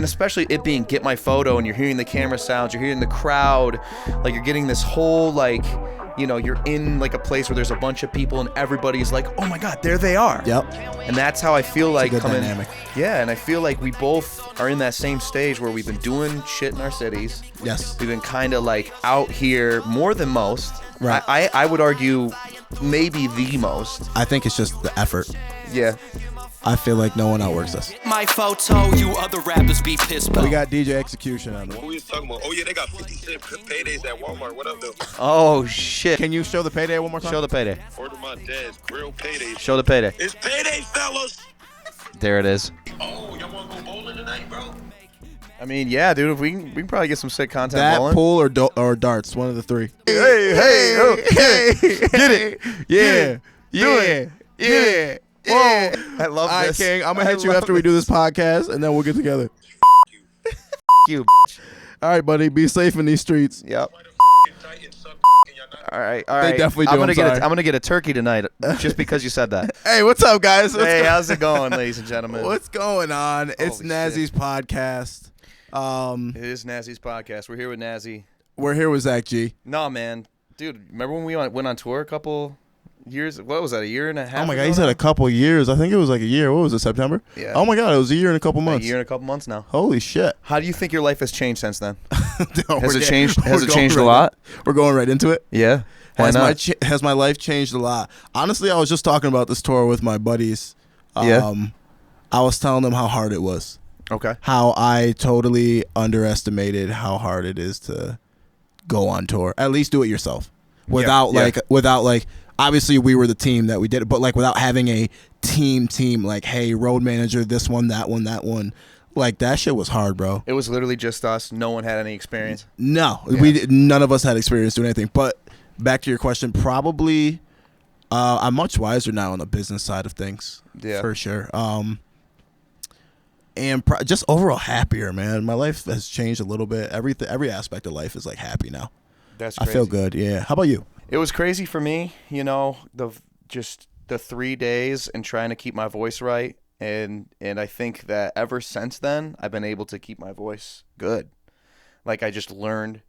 And especially it being Get My Photo, and you're hearing the camera sounds, you're hearing the crowd, like you're getting this whole like, you know, you're in like a place where there's a bunch of people and everybody's like, oh my God, there they are. Yep. And that's how I feel like coming. Dynamic. Yeah, and I feel like we both are in that same stage where we've been doing shit in our cities. Yes. We've been kind of like out here more than most. Right. I would argue maybe the most. I think it's just the effort. Yeah. I feel like no one outworks us. My photo, you other rappers be pissed. We got DJ Execution on What we was talking about? Oh yeah, they got 50 cent paydays at Walmart. What up, though? Oh shit. Can you show the payday one more time? Show the payday. Order my dad's grill payday. Show the payday. It's payday, fellas. There it is. Oh, y'all want to go bowling tonight, bro? I mean, yeah, dude. If we can probably get some sick content. That bowling. pool or darts, one of the three. Hey, oh, get it. Yeah, yeah, yeah. Whoa. I love All right, this. King, I'm gonna hit you after we do this podcast, and then we'll get together. You. All right, buddy. Be safe in these streets. Yep. All right. They definitely do. I'm gonna get a turkey tonight just because you said that. Hey, what's up, guys? Hey, how's it going, ladies and gentlemen? What's going on? It's Holy Nazzy's shit. podcast. It is Nazzy's podcast. We're here with Nazzy. We're here with Zak G. No, man, dude. Remember when we went on tour a couple years? What was that? A year and a half? Oh my God, ago he said now? a couple years. I think it was like a year. What was it? September? Yeah. Oh my God, it was a year and a couple months. A year and a couple months now. Holy shit. How do you think your life has changed since then? No, Has we're it changed? we're Has it going changed a right lot? We're going right into it. Yeah. Why not? Has my life changed a lot? Honestly, I was just talking about this tour with my buddies. Yeah. I was telling them how hard it was. Okay. How I totally underestimated how hard it is to go on tour. At least do it yourself. Without obviously we were the team that we did it, but like without having a team like, hey, road manager, this one, that one. Like that shit was hard, bro. It was literally just us. No one had any experience. No, Yeah. None of us had experience doing anything. But back to your question, probably I'm much wiser now on the business side of things. Yeah. For sure. And just overall happier, man. My life has changed a little bit. Every aspect of life is like happy now. That's I crazy. feel good. Yeah. How about you? It was crazy for me, you know, the 3 days and trying to keep my voice right. And I think that ever since then, I've been able to keep my voice good. Like I just learned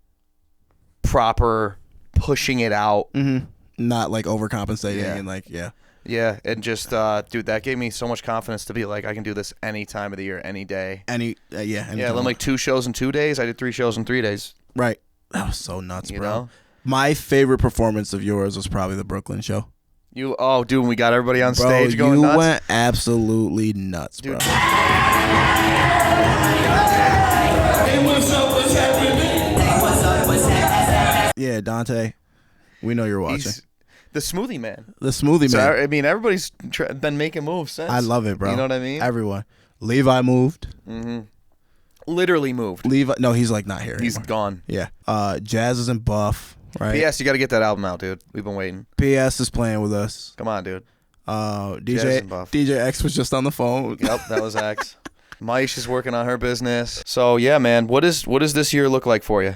proper pushing it out. Mm-hmm. Not like overcompensating Yeah. and like, yeah. Yeah, and just, dude, that gave me so much confidence to be like, I can do this any time of the year, any day. Yeah. I'm like 2 shows in 2 days. I did 3 shows in 3 days. Right. That was so nuts, You bro. know? My favorite performance of yours was probably the Brooklyn show. Dude, when we got everybody on Bro, stage going you nuts. went absolutely nuts, bro. Dude. Yeah, Dante, we know you're watching. He's the smoothie man. The smoothie So, man. I mean, everybody's been making moves since. I love it, bro. You know what I mean? Everyone. Levi moved. Literally moved. Levi, no, he's like not here He's anymore. gone. Yeah. Jazz is in Buff, right? P.S. You got to get that album out, dude. We've been waiting. PS is playing with us. Come on, dude. Jazz DJ and Buff. DJ X was just on the phone. Yep, that was X. Maish is working on her business. So yeah, man. What does this year look like for you?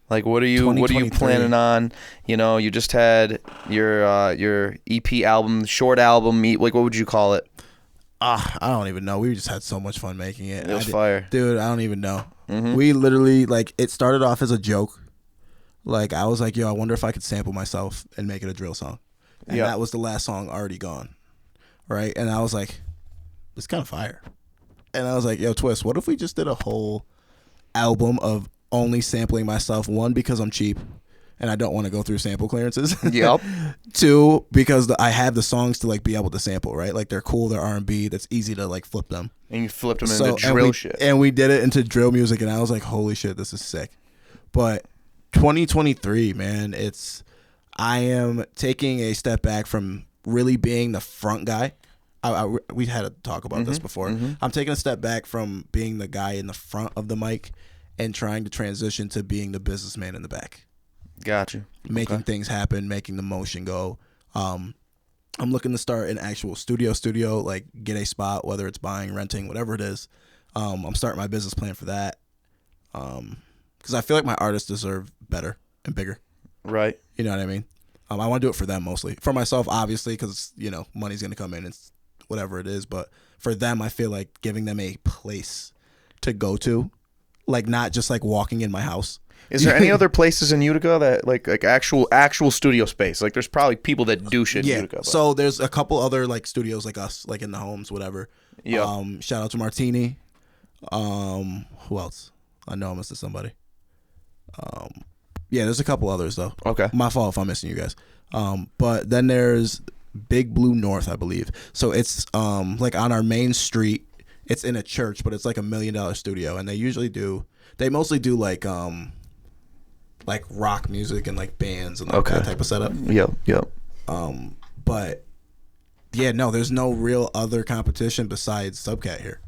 Like, what are you 2023. planning on? You know, you just had your EP album, short album. Like, what would you call it? I don't even know. We just had so much fun making it. It was fire. Dude, I don't even know. Mm-hmm. We literally, like, it started off as a joke. Like, I was like, yo, I wonder if I could sample myself and make it a drill song. And Yeah. that was the last song, Already Gone. Right? And I was like, it's kind of fire. And I was like, yo, Twist, what if we just did a whole album of only sampling myself? One, because I'm cheap and I don't want to go through sample clearances. Yep. 2, because I have the songs to like be able to sample, right? Like they're cool, they're R&B, that's easy to like flip them. And you flipped them into drill shit. And we did it into drill music, and I was like, holy shit, this is sick. But 2023, man, I am taking a step back from really being the front guy. We had to talk about this before. I'm taking a step back from being the guy in the front of the mic and trying to transition to being the businessman in the back. Gotcha. Making things happen, making the motion go. I'm looking to start an actual studio, like get a spot, whether it's buying, renting, whatever it is. I'm starting my business plan for that. Because I feel like my artists deserve better and bigger. Right. You know what I mean? I want to do it for them mostly. For myself, obviously, because, you know, money's going to come in and whatever it is. But for them, I feel like giving them a place to go to, like not just like walking in my house. Is there any other places in Utica that like actual studio space? Like there's probably people that do shit in Utica. But. So there's a couple other like studios like us, like in the homes, whatever. Yeah. Shout out to Martini. Who else? I know I'm missing somebody. Yeah, there's a couple others though. Okay. My fault if I'm missing you guys. But then there's Big Blue North, I believe. So it's like on our main street. It's in a church, but it's like $1 million studio, and they mostly do like rock music and like bands and like that type of setup. Yep. But yeah, no, there's no real other competition besides Subcat here.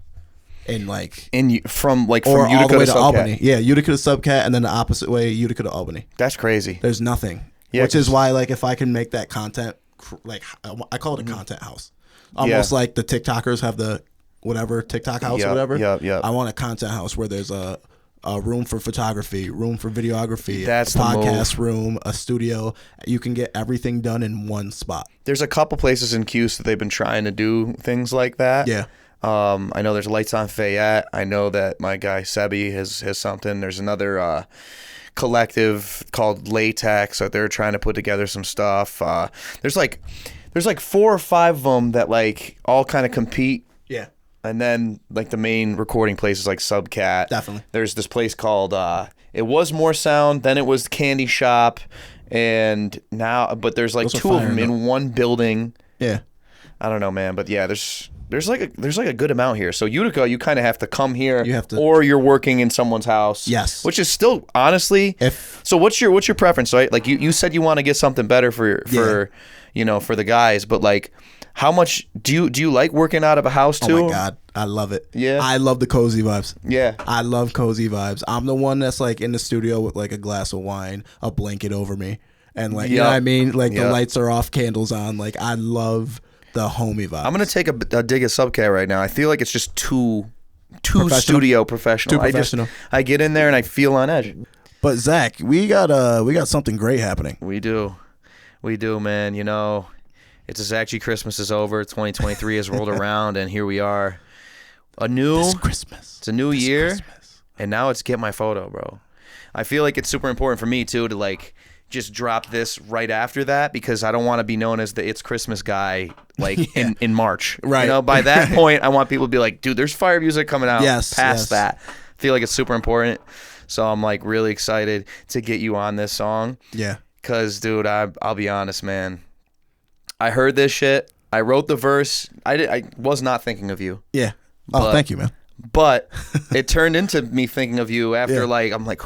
And like from Utica all the way to Subcat. Albany. Yeah, Utica to Subcat, and then the opposite way, Utica to Albany. That's crazy. There's nothing. Yeah, which is why like if I can make that content, like I call it a content house. Almost like the TikTokers have the whatever TikTok house or whatever. Yeah. I want a content house where there's a room for photography, room for videography, That's a the podcast room, a studio. You can get everything done in one spot. There's a couple places in Cuse that they've been trying to do things like that. Yeah. I know there's Lights on Fayette. I know that my guy Sebi has something. There's another collective called Latex that they're trying to put together some stuff. There's like 4 or 5 of them that like all kind of compete. Yeah. And then like the main recording places like Subcat. Definitely. There's this place called it was More Sound, then it was Candy Shop, and now but there's like Those are 2 of them fire, in one building. Yeah. I don't know, man, but yeah, there's like a good amount here. So Utica, you kind of have to come here, or you're working in someone's house. Yes. Which is still honestly. So what's your preference, right? Like you said you want to get something better for for the guys, but like how much do you like working out of a house too? Oh my God, I love it. Yeah. I love the cozy vibes. Yeah. I love cozy vibes. I'm the one that's like in the studio with like a glass of wine, a blanket over me, and like you know what I mean? Like the lights are off, candles on. Like I love the homey vibes. I'm gonna take a dig at Subcat right now. I feel like it's just too studio professional. Too professional. I get in there and I feel on edge. But Zach, we got something great happening. We do, man. You know, it's a Zak G Christmas is over. 2023 has rolled around, and here we are. This Christmas. It's a new year, and now it's get my photo, bro. I feel like it's super important for me too to like just drop this right after that because I don't want to be known as the It's Christmas guy like in March. Right. You know, by that point, I want people to be like, dude, there's fire music coming out past that. I feel like it's super important. So I'm like really excited to get you on this song. Yeah. Because, dude, I'll be honest, man. I heard this shit. I wrote the verse. I was not thinking of you. Yeah. Oh, thank you, man. But it turned into me thinking of you after I'm like,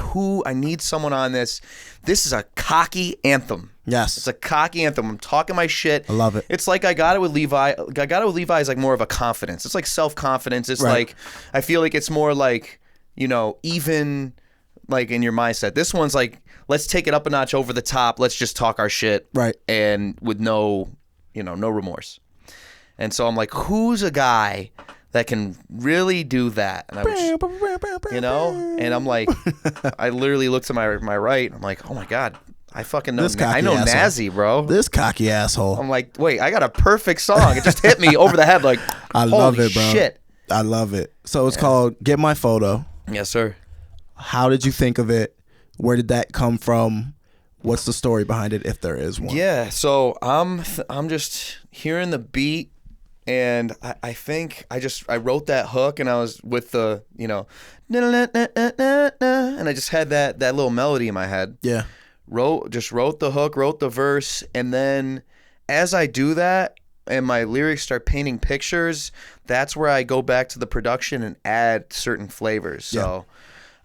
I need someone on this. This is a cocky anthem. Yes. It's a cocky anthem. I'm talking my shit. I love it. It's like I Got It With Levi. I Got It With Levi is like more of a confidence. It's like self-confidence. It's like, I feel like it's more like, even like in your mindset. This one's like, let's take it up a notch over the top. Let's just talk our shit. Right. And with no remorse. And so I'm like, who's a guy that can really do that? And I was, and I'm like, I literally looked to my right. I'm like, oh my God, I fucking know. I know Nazzy, bro. This cocky asshole. I'm like, wait, I got a perfect song. It just hit me over the head. Like, I love it, bro. Shit. I love it. So it's called Get My Photo. Yes, sir. How did you think of it? Where did that come from? What's the story behind it, if there is one? Yeah, so I'm just hearing the beat. And I think I wrote that hook and I was with the, and I just had that little melody in my head. Yeah. Wrote the hook, wrote the verse. And then as I do that and my lyrics start painting pictures, that's where I go back to the production and add certain flavors. So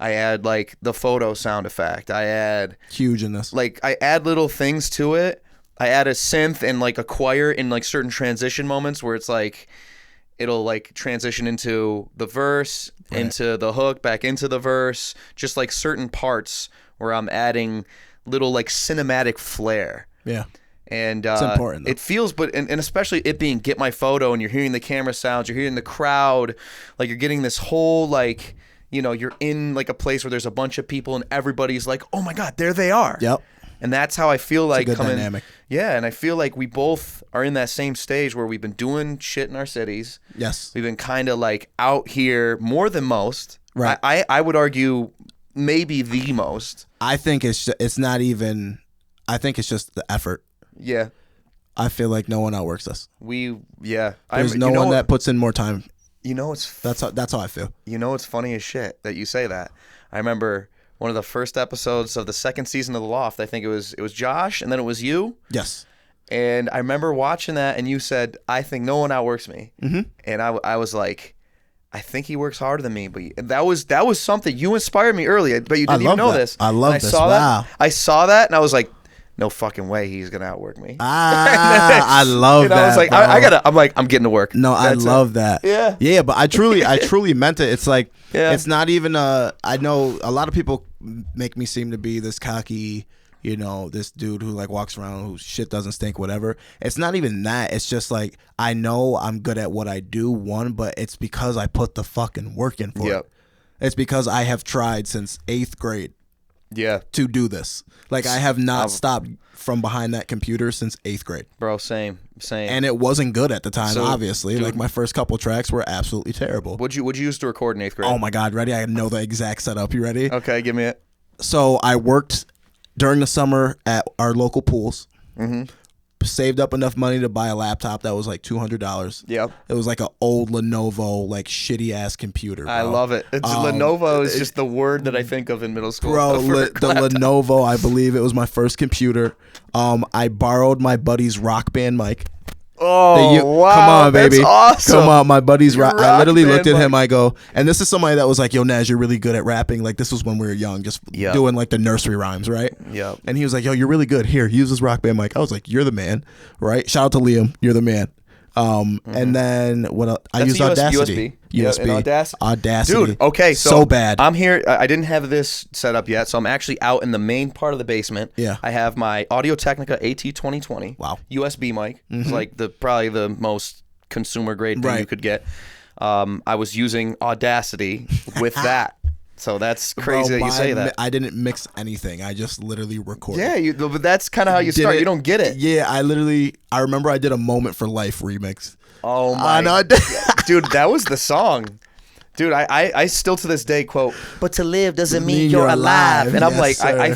I add like the photo sound effect. I add huge in this. Like I add little things to it. I add a synth and like a choir in like certain transition moments where it's like it'll like transition into the verse, into the hook, back into the verse, just like certain parts where I'm adding little like cinematic flair. Yeah. And it's important though. It feels, and especially it being Get My Photo and you're hearing the camera sounds, you're hearing the crowd, like you're getting this whole like, you're in like a place where there's a bunch of people and everybody's like, oh my God, there they are. Yep. And that's how I feel like it's a good dynamic. Yeah, and I feel like we both are in that same stage where we've been doing shit in our cities. Yes. We've been kind of like out here more than most, Right. I would argue maybe the most. I think it's not even. I think it's just the effort. Yeah. I feel like no one outworks us. There's no one that puts in more time. That's how I feel. You know, it's funny as shit that you say that. I remember one of the first episodes of the second season of The Loft. I think it was Josh, and then it was you. Yes. And I remember watching that, and you said, "I think no one outworks me." Mm-hmm. And I was like, "I think he works harder than me." But that was something you inspired me early, but you didn't even know this. I love this. I saw that, and I was like, no fucking way he's gonna outwork me. I love that. I was like, I'm getting to work. No, I love that. Yeah. But I truly meant it. It's like, it's not even I know a lot of people make me seem to be this cocky, this dude who like walks around whose shit doesn't stink, whatever. It's not even that. It's just like, I know I'm good at what I do, but it's because I put the fucking work in for it. It's because I have tried since 8th grade. Yeah. To do this. Like, I have not stopped from behind that computer since 8th grade. Bro, same. And it wasn't good at the time, obviously. Dude, like, my first couple tracks were absolutely terrible. What'd you use to record in 8th grade? Oh my God, ready? I know the exact setup. You ready? Okay, give me it. So I worked during the summer at our local pools. Mm-hmm. Saved up enough money to buy a laptop that was like $200. Yep. It was like an old Lenovo, like shitty ass computer. Bro. I love it. Lenovo is just the word that I think of in middle school. Bro, the Lenovo, I believe it was my first computer. I borrowed my buddy's Rock Band mic. Oh, wow. Come on, baby. That's awesome. Come on, my buddy's rap. I literally looked at him. Mic. I go, and this is somebody that was like, yo, Naz, you're really good at rapping. Like, this was when we were young, just doing like the nursery rhymes, right? Yep. And he was like, yo, you're really good. Here, use this Rock Band mic. I was like, you're the man, right? Shout out to Liam. You're the man. And then what else? I used Audacity. USB. Audacity. Dude, okay. So bad. I'm here. I didn't have this set up yet, so I'm actually out in the main part of the basement. Yeah. I have my Audio-Technica AT2020. Wow. USB mic. It's like probably the most consumer grade thing you could get. I was using Audacity with that. So that's crazy that you say that. I didn't mix anything. I just literally recorded. Yeah, but that's kind of how you start. You don't get it. Yeah, I remember I did a Moment for Life remix. Oh my God. Dude, that was the song. Dude, I still to this day quote, but to live doesn't mean you're alive. And I'm like, I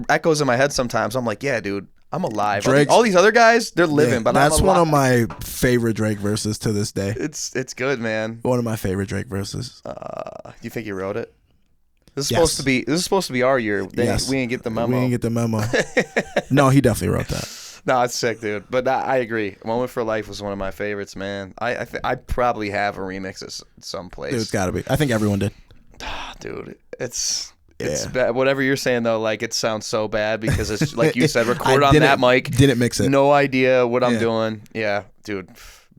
that goes in my head sometimes. I'm like, yeah, dude, I'm alive. All these other guys, they're living, but that's I'm alive. One of my favorite Drake verses to this day. It's good, man. One of my favorite Drake verses. You think you wrote it? This is supposed to be our year. We didn't get the memo. We didn't get the memo. No, he definitely wrote that. No, it's sick, dude. But I agree. Moment for Life was one of my favorites, man. I probably have a remix at some place. Dude, it's got to be. I think everyone did. Dude, it's bad. Whatever you're saying though, like it sounds so bad because it's like you said, record on that mic. Didn't mix it. No idea what I'm doing. Yeah, dude.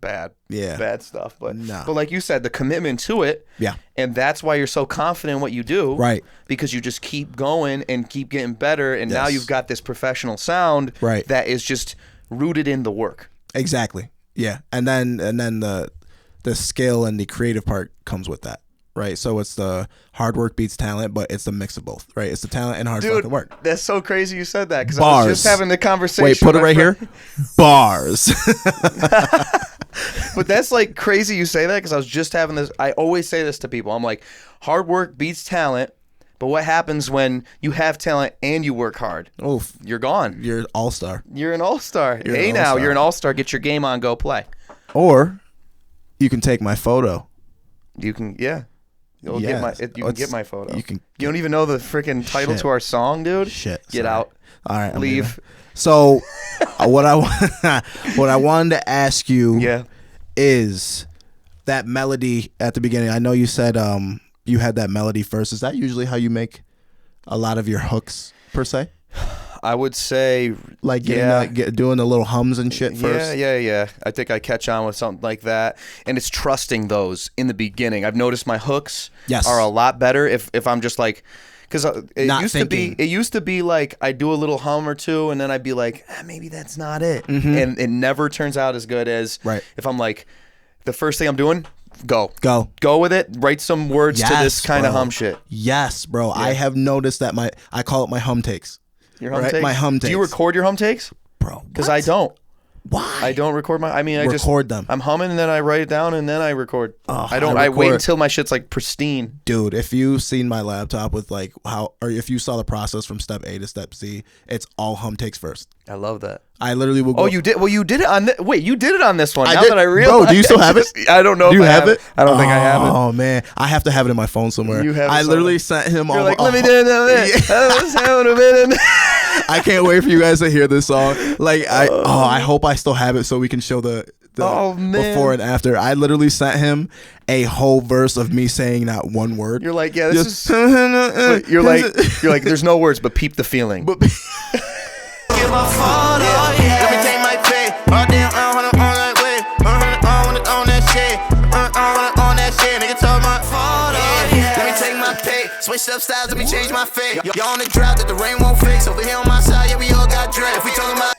Bad. Yeah. Bad stuff. But like you said, the commitment to it. Yeah. And that's why you're so confident in what you do. Right. Because you just keep going and keep getting better. And now you've got this professional sound that is just rooted in the work. Exactly. Yeah. And then the skill and the creative part comes with that. Right. So it's the hard work beats talent, but it's the mix of both. Right. It's the talent and hard fucking work. That's so crazy you said that because I was just having the conversation. Wait, put it right here. Bars. But that's like crazy you say that because I was just having this. I always say this to people. I'm like, hard work beats talent. But what happens when you have talent and you work hard? Oof. You're gone. You're an all-star. You're an all-star. You're an all-star. Get your game on. Go play. Or you can take my photo. You can, yeah. You can get my photo. You don't even know the freaking title to our song, dude? Shit. Get out. All right. Leave. So what I wanted to ask you is that melody at the beginning. I know you said you had that melody first. Is that usually how you make a lot of your hooks per se? I would say like doing the little hums and shit first. Yeah. I think I catch on with something like that, and it's trusting those in the beginning. I've noticed my hooks are a lot better if I'm just like, because it used to be like I do a little hum or two, and then I'd be like, maybe that's not it, and it never turns out as good as if I'm like, the first thing I'm doing. Go with it. Write some words to this kind of hum shit. Yes, bro. Yeah. I have noticed that I call it my hum takes. Your hum takes? My hum takes. Do you record your hum takes? Bro. Because I don't. Why? I don't record I record them. I'm humming and then I write it down and then I record. Oh, I wait until my shit's like pristine. Dude, if you've seen my laptop with like or if you saw the process from step A to step Z, it's all hum takes first. I love that. I literally will go. Oh, you did? Well, you did it on wait, you did it on this one. I Now did. that I realize. Bro, do you still have it? I don't know Do if you I have it? I don't think I have it. Oh, man. I have to have it in my phone somewhere. You have it I literally somewhere. sent him You're all like, let me do it. I can't wait for you guys to hear this song. Like, I hope I still have it so we can show the Oh, man. before and after. I literally sent him a whole verse of me saying not one word. You're like, yeah, this Just- is. You're like, there's no words, but peep the feeling. But- Get my phone, oh yeah. Let me take my pay. Oh damn, I wanna on that way. I wanna on that shit. I wanna on that shit. Nigga told my phone, oh yeah. Let me take my pay. Switch up styles, let me change my fate. Y'all on the drought that the rain won't fix. Over here on my side, yeah, we all got dread. If we talking about.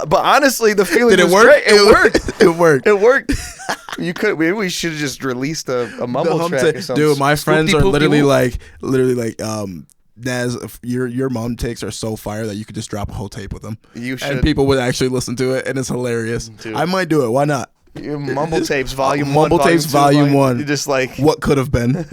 But honestly, the feeling Did it was work? great. It worked. It worked. It worked. You could. Maybe we should have just released a mumble The track hum or something. Dude, my friends are Spoopty-poopty-whoop. literally like, Naz, your mom takes are so fire that you could just drop a whole tape with them. You should. And people would actually listen to it, and it's hilarious. Dude. I might do it. Why not? Mumble tapes, volume Mumble one. tapes, volume one. You just like What could have been?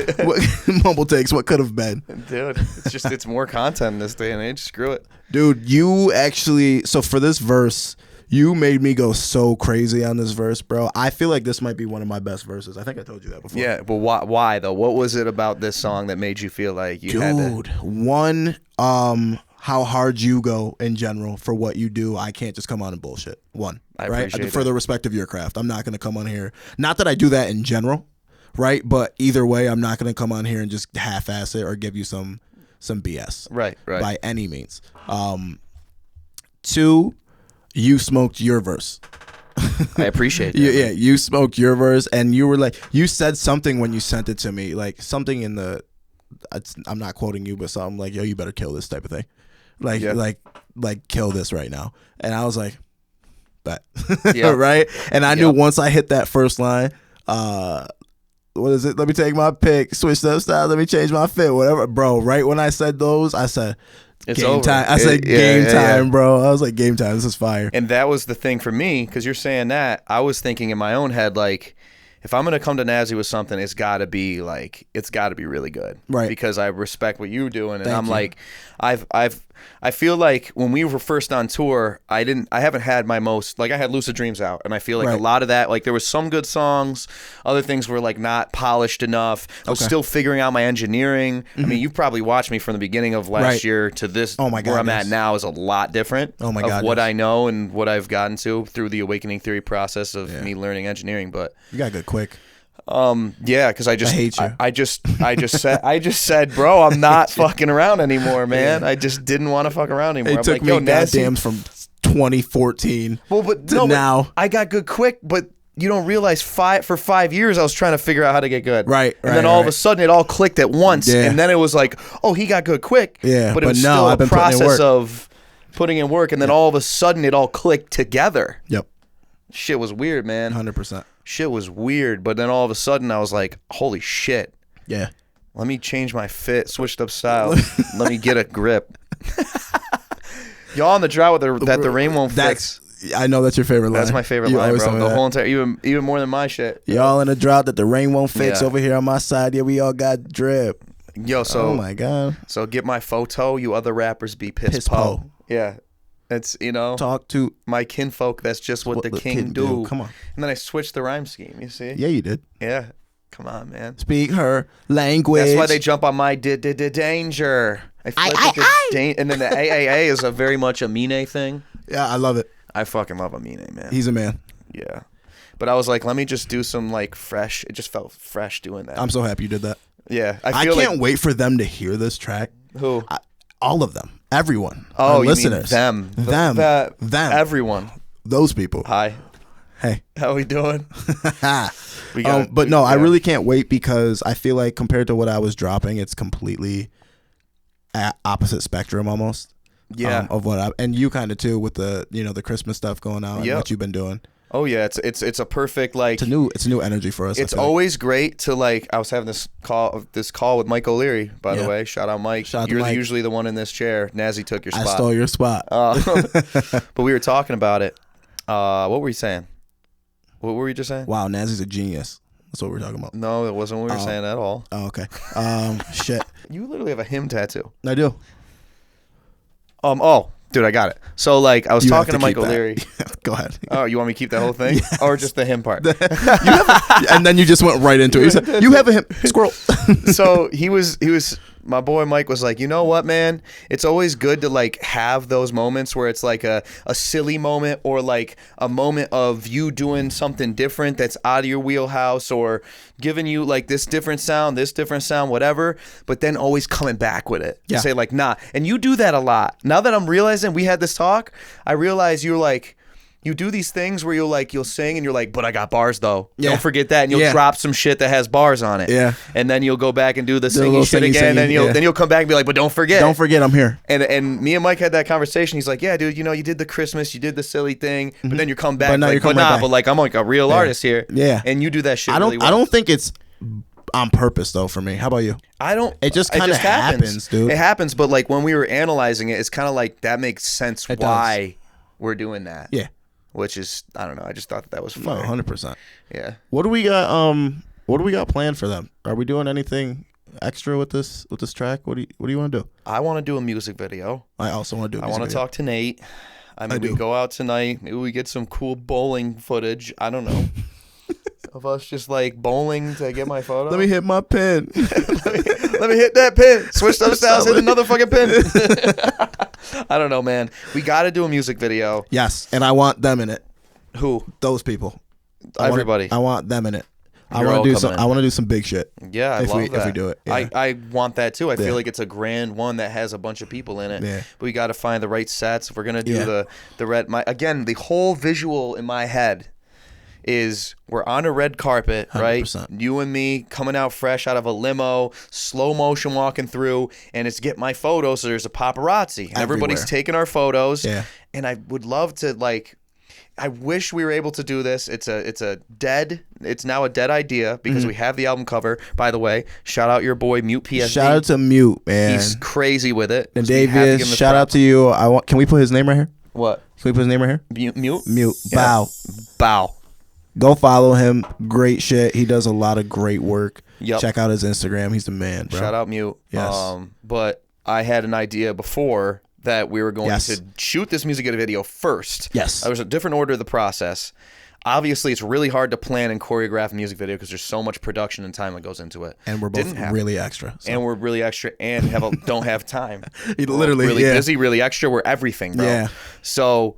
Mumble takes. What could have been? dude. It's more content in this day and age. Screw it. Dude, you actually. So for this verse, you made me go so crazy on this verse, bro. I feel like this might be one of my best verses. I think I told you that before. Yeah, but why though? What was it about this song that made you feel like you had to? Dude, one, how hard you go in general for what you do. I can't just come on and bullshit. One, I right? appreciate For that. the respect of your craft, I'm not going to come on here. Not that I do that in general, right? But either way, I'm not going to come on here and just half-ass it or give you some BS. Right. By any means. Two, you smoked your verse. I appreciate that. Yeah, you smoked your verse, and you were like, you said something when you sent it to me, like something in the, I'm not quoting you, but something like, yo, you better kill this type of thing, like kill this right now. And I was like, bet, Yeah. right. And I knew once I hit that first line, what is it? Let me take my pick, switch up style, let me change my fit, whatever, bro. Right when I said those, I said. It's game over. time. I said game time, bro. I was like, game time. This is fire. And that was the thing for me, because you're saying that. I was thinking in my own head, like, if I'm gonna come to Nazzy with something, it's gotta be really good, Right. Because I respect what you're doing, and Thank I'm you. like, I feel like when we were first on tour, I haven't had my most, like, I had Lucid Dreams out, and I feel like Right. a lot of that, like, there was some good songs, other things were like not polished enough. I was still figuring out my engineering. I mean, you've probably watched me from the beginning of last Right. year to this. Oh my God, where I'm yes. at now is a lot different. Oh my of God, what yes. I know and what I've gotten to through the awakening theory process of me learning engineering. But You got good quick. yeah, because I hate you. I just said, bro, I'm not fucking around anymore, man. I just didn't want to fuck around anymore. It I'm took like, me yo, Nazzy. goddamn from 2014 Well, but to no, but now. I got good quick, but you don't realize for 5 years I was trying to figure out how to get good. Right, And then all of a sudden it all clicked at once. Yeah. And then it was like, oh, he got good quick. Yeah, But it but was no, still I've a been putting in process work. of putting in work. And then all of a sudden it all clicked together. Yep, Shit was weird, man. 100%. Shit was weird. But then all of a sudden I was like, holy shit. Yeah. Let me change my fit, switched up style. Let me get a grip. Y'all on the drought with that the rain won't fix. I know that's your favorite line. That's my favorite You line, always bro. tell me The that. whole entire, even more than my shit. Y'all in a drought that the rain won't fix. Yeah. Over here on my side, yeah, we all got drip. Yo, so Oh my god. so get my photo. You other rappers be piss Piss po. po. Yeah, it's Talk to my kinfolk. That's just what the king do. Come on. And then I switched the rhyme scheme. You see? Yeah, you did. Yeah. Come on, man. Speak her language. That's why they jump on my danger. I flip it to and then the AAA is a very much a Mine thing. Yeah, I love it. I fucking love Amine, man. He's a man. Yeah. But I was like, let me just do some like fresh. It just felt fresh doing that. I'm so happy you did that. Yeah. I feel can't like, wait for them to hear this track. Who? All of them. Everyone. Oh, Our you listeners. mean them. Them. Everyone. Those people. Hi. Hey. How we doing? We got, but no, I really can't wait because I feel like compared to what I was dropping, it's completely opposite spectrum almost. Yeah. Of what and you kind of too with the the Christmas stuff going on and what you've been doing. Oh yeah, it's a perfect like. It's a new energy for us. It's always great to like. I was having this call with Mike O'Leary, by the Yeah. way. Shout out Mike. Shout out to You're Mike. usually the one in this chair. Nazzy took your I spot. stole your spot. But we were talking about it. What were you saying? What were you just saying? Wow, Nazzy's a genius. That's what we're talking about. No, it wasn't what we were saying at all. Oh, okay. Shit. You literally have a him tattoo. I do. Oh, dude, I got it. So, like, I was You have talking to Mike keep that. O'Leary. Go ahead. Oh, you want me to keep that whole thing? Or just the him part? And then you just went right into it. You said, you have a him squirrel. So he was my boy Mike was like, you know what, man? It's always good to like have those moments where it's like a silly moment or like a moment of you doing something different that's out of your wheelhouse or giving you like this different sound, whatever, but then always coming back with it. Yeah. Say like, nah. And you do that a lot. Now that I'm realizing we had this talk, I realize you're like, you do these things where you'll sing and you're like, but I got bars though. Yeah. Don't forget that. And you'll drop some shit that has bars on it. Yeah. And then you'll go back and do the singing little shit singing, again. singing, And then you'll come back and be like, but don't forget. Don't forget I'm here. And me and Mike had that conversation. He's like, yeah, dude, you know, you did the Christmas, you did the silly thing, but then you come back. But now like, you're coming but back. but like I'm like a real artist here. Yeah. And you do that shit I really well. I don't think it's on purpose though for me. How about you? I don't. It just kind of happens, dude. It happens, but like when we were analyzing it, it's kind of like that makes sense It why we're doing that. Yeah. Which is, I don't know. I just thought that was No, fun. 100%. Yeah. What do we got? What do we got planned for them? Are we doing anything extra with this track? What do you want to do? I want to do a music video. I also want to do. I want to talk to Nate. I mean, we go out tonight. Maybe we get some cool bowling footage. I don't know. Of us just like bowling to get my photo. Let me hit my pin. Let me hit that pin. Switch those styles. Hit another fucking pin. I don't know, man. We got to do a music video. Yes, and I want them in it. Who? Those people. Everybody. I want them in it. I You're want all to do coming some. in. I want to do some big shit. Yeah, I if love we, that. If we do it, yeah. I want that too. I Yeah. feel like it's a grand one that has a bunch of people in it. Yeah. But we got to find the right sets. If we're gonna do Yeah. the red, the whole visual in my head is we're on a red carpet, right? 100%. You and me coming out fresh out of a limo, slow motion walking through, and it's get my photos. So there's a paparazzi, and everybody's Everywhere. taking our photos. Yeah. And I would love to like. I wish we were able to do this. It's now a dead idea because we have the album cover. By the way, shout out your boy Mute PSD. Shout out to Mute, man. He's crazy with it. And So we have to give him Davies, the shout out props. to you. Can we put his name right here? What? Can we put his name right here? Mute? Mute. Yeah. Bow. Go follow him. Great shit. He does a lot of great work. Yep. Check out his Instagram. He's the man, bro. Shout out Mute. Yes. But I had an idea before that we were going Yes. to shoot this music video first. Yes. There was a different order of the process. Obviously, it's really hard to plan and choreograph a music video because there's so much production and time that goes into it. And we're both Didn't happen. really extra. So. And we're really extra and don't have time. Literally, really yeah. busy, really extra. We're everything, bro. Yeah. So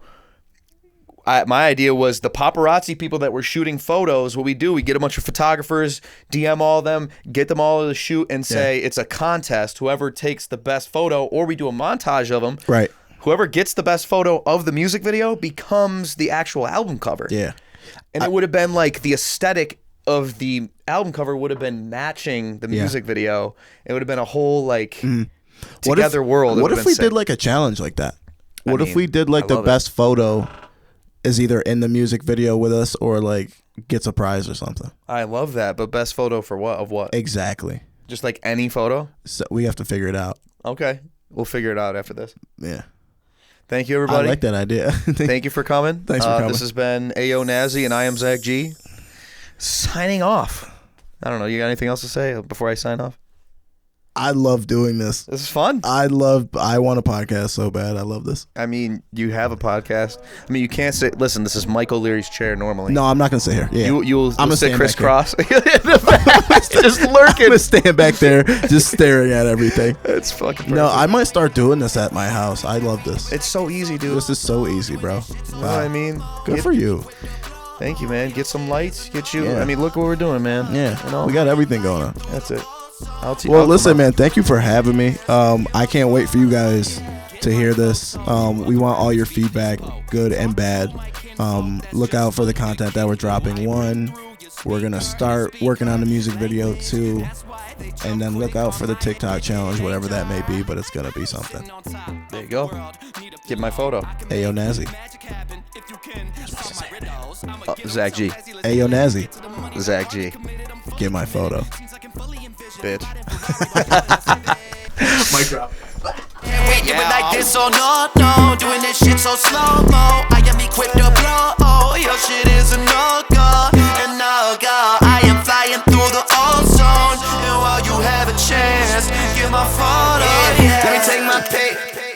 my idea was the paparazzi people that were shooting photos. What we do, we get a bunch of photographers, DM all of them, get them all to shoot, and say it's a contest. Whoever takes the best photo, or we do a montage of them. Right. Whoever gets the best photo of the music video becomes the actual album cover. Yeah. And it would have been like the aesthetic of the album cover would have been matching the music video. It would have been a whole like together world. It What would if have we been sick. did like a challenge like that? What if mean, we did like I the love it. best photo is either in the music video with us or like gets a prize or something? I love that, but best photo for what? Of what? Exactly. Just like any photo? So we have to figure it out. Okay. We'll figure it out after this. Yeah. Thank you, everybody. I like that idea. Thank you for coming. Thanks for coming. This has been Ayo Nazzy, and I am Zak G. Signing off. I don't know. You got anything else to say before I sign off? I love doing this. This is fun. I want a podcast so bad. I love this. I mean, you have a podcast. I mean, you can't say, listen, this is Mike O'Leary's chair normally. No, I'm not gonna sit here. Yeah. You'll I'm gonna sit stand crisscross. Just I'm lurking. gonna stand back there just staring at everything. It's fucking perfect. No, I might start doing this at my house. I love this. It's so easy, dude. This is so easy, bro. You know what I mean? Good for you. Thank you, man. Get some lights. Get you. Yeah. I mean, look what we're doing, man. Yeah. You know? We got everything going on. That's it. Well, listen, man, thank you for having me. I can't wait for you guys to hear this. We want all your feedback, good and bad. Look out for the content that we're dropping. 1, we're going to start working on the music video. 2, and then look out for the TikTok challenge, whatever that may be, but it's going to be something. There you go. Get my photo. Ayo Nazzy. Zak G. Ayo Nazzy. Zak G. Get my photo. Bitch. Mic drop. Wait, do it like this, oh no, no. Doing this shit so slow-mo. I am equipped to blow. Let me take my pay.